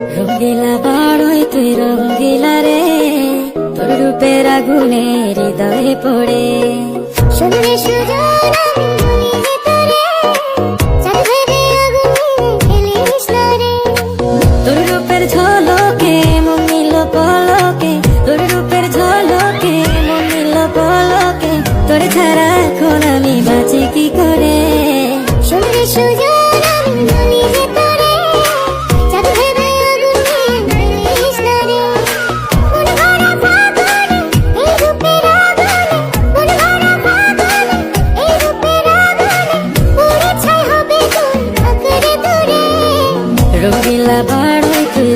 রঙ্গিলা বাড়ই তুই রঙ্গিলা রে, তোর রূপের আগুনে হৃদয়ে পড়ে। শুনলে সুজন আমি বলি যে তোরে, চাঁদ ভেবে আগুনে ফেলিস না রে। তোর রূপের ঝলকে মন নিল পলকে, তোর রূপের ঝলকে মন নিল পলকে, তোর ছাড়া এখন আমি বাঁচি কি করে। শুনলে সুজন আমি বলি যে তোরে, চাঁদ ভেবে আগুনে ফেলিস না রে। মন ভরা ফাগুনে এই রূপের আগুনে, মন ভরা ফাগুনে এই রূপের আগুনে, পুড়ে ছাই হবে তোর আঁকড়ে ধরে। রঙ্গিলা বাড়ই তুই